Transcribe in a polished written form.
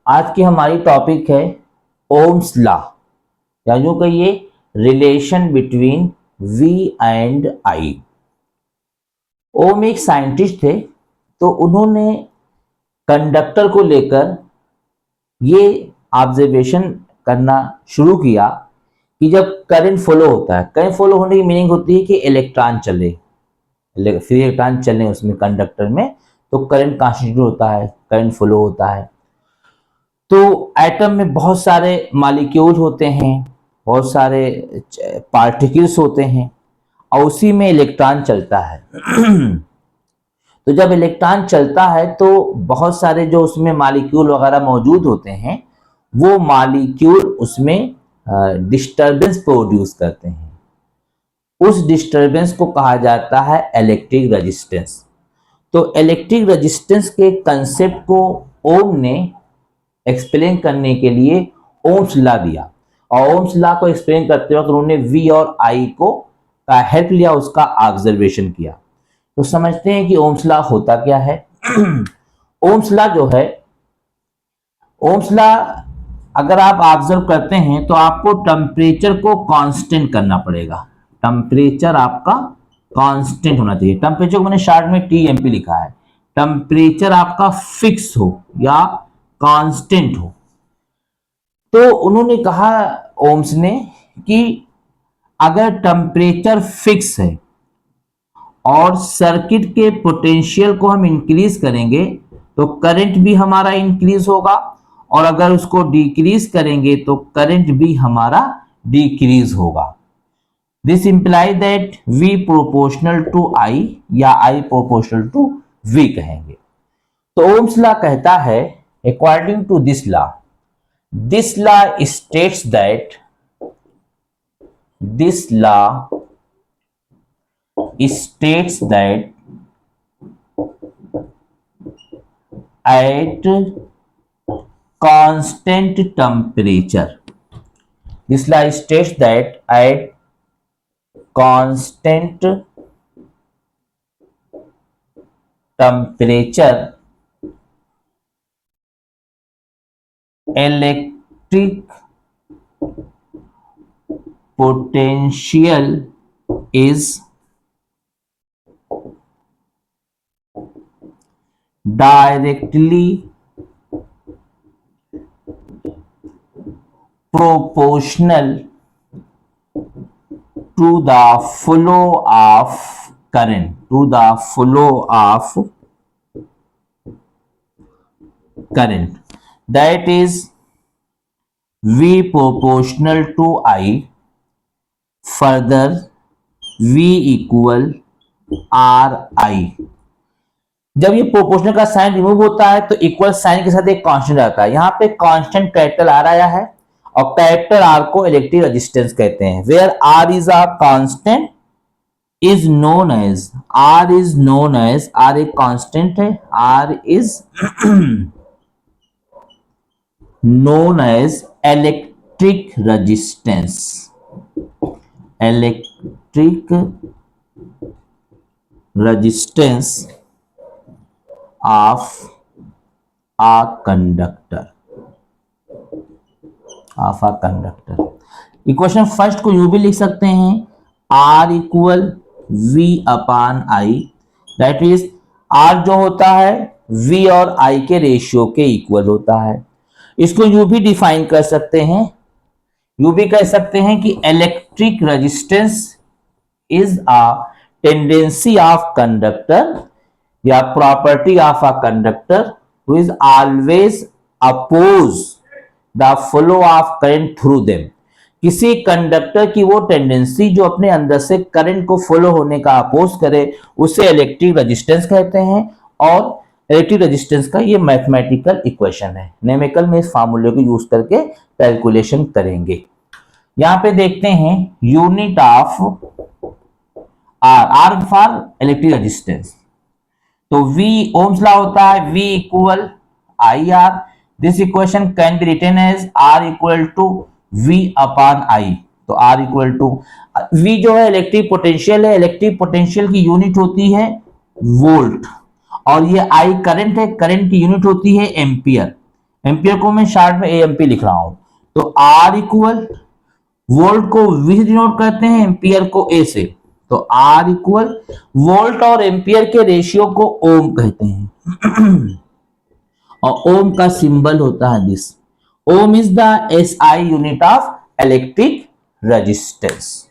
आज की हमारी टॉपिक है ओम्स लॉ, या यूं कहिए relation between V and I. Ohm एक साइंटिस्ट थे, तो उन्होंने कंडक्टर को लेकर ये ऑब्जर्वेशन करना शुरू किया कि जब करंट फ्लो होता है, करंट फ्लो होने की मीनिंग होती है कि इलेक्ट्रॉन चले, फ्री इलेक्ट्रॉन चले उसमें कंडक्टर में, तो करंट कॉन्स्टिट्यूट होता है, करंट फ्लो होता है। तो एटम में बहुत सारे मॉलिक्यूल होते हैं, बहुत सारे पार्टिकल्स होते हैं, और उसी में इलेक्ट्रॉन चलता है। तो जब इलेक्ट्रॉन चलता है तो बहुत सारे जो उसमें मॉलिक्यूल वगैरह मौजूद होते हैं, वो मॉलिक्यूल उसमें डिस्टरबेंस प्रोड्यूस करते हैं। उस डिस्टरबेंस को कहा जाता है इलेक्ट्रिक रेजिस्टेंस। तो इलेक्ट्रिक रेजिस्टेंस के कंसेप्ट को ओम ने एक्सप्लेन करने के लिए ओम्स लॉ दिया, और ओम्स लॉ को एक्सप्लेन करते वक्त उन्होंने वी और आई को का हेल्प लिया, उसका ऑब्जर्वेशन किया। तो समझते हैं कि ओम्स लॉ होता क्या है। ओम्स लॉ जो है, ओम्स लॉ अगर आप ऑब्जर्व करते हैं तो आपको टेम्परेचर को कांस्टेंट करना पड़ेगा। टेम्परेचर आपका कांस्टेंट होना चाहिए। टेम्परेचर को मैंने शॉर्ट में टीएमपी लिखा है। टेम्परेचर आपका फिक्स हो या कांस्टेंट हो। तो उन्होंने कहा ओम्स ने कि अगर टेम्परेचर फिक्स है और सर्किट के पोटेंशियल को हम इंक्रीज करेंगे तो करंट भी हमारा इंक्रीज होगा, और अगर उसको डिक्रीज करेंगे तो करंट भी हमारा डिक्रीज होगा। This imply that V proportional to I या I प्रोपोर्शनल टू V कहेंगे। तो ओम्स लॉ कहता है, according to this law states that at constant temperature, this law states that at constant temperature electric potential is directly proportional to the flow of current, that is V proportional to I, further V equal RI। जब ये proportional का sign remove होता है तो equal sign के साथ एक constant आता है। यहाँ पे कांस्टेंट कैपिटल आर आया है, और कैपिटल आर को इलेक्ट्रिक रेजिस्टेंस कहते हैं। Where R is a constant is known as R एक कांस्टेंट है, R is known as electric resistance of a conductor। Equation first को यूं भी लिख सकते हैं, R equal V upon I, that is R जो होता है V और I के रेशियो के इक्वल होता है। इसको यूं भी डिफाइन कर सकते हैं, यूं भी कह सकते हैं कि electric resistance is a tendency of conductor या property of a conductor who is always oppose the flow of current through them. किसी कंडक्टर की वो टेंडेंसी जो अपने अंदर से करंट को फ्लो होने का अपोज करे, उसे इलेक्ट्रिक रेजिस्टेंस कहते हैं। और इलेक्ट्रिक रेजिस्टेंस का ये मैथमेटिकल इक्वेशन है। न्यूमेरिकल में इस फार्मूले को यूज करके कैलकुलेशन करेंगे। यहां पे देखते हैं unit of R for electric resistance. तो V ओम्स लॉ होता है V equal I R. This equation can be written as R equal to V upon I। तो R इक्वल टू V जो है इलेक्ट्रिक पोटेंशियल है, electric potential की unit होती है वोल्ट, और ये I करंट है, करंट की यूनिट होती है एम्पियर। एम्पियर को मैं शॉर्ट में एएमपी लिख रहा हूं। तो आर इक्वल, वोल्ट को वी से डिनोट करते हैं, एम्पियर को ए से। तो आर इक्वल वोल्ट और एम्पियर के रेशियो को ओम कहते हैं और ओम का सिंबल होता है this. Ohm is the SI unit of electric resistance.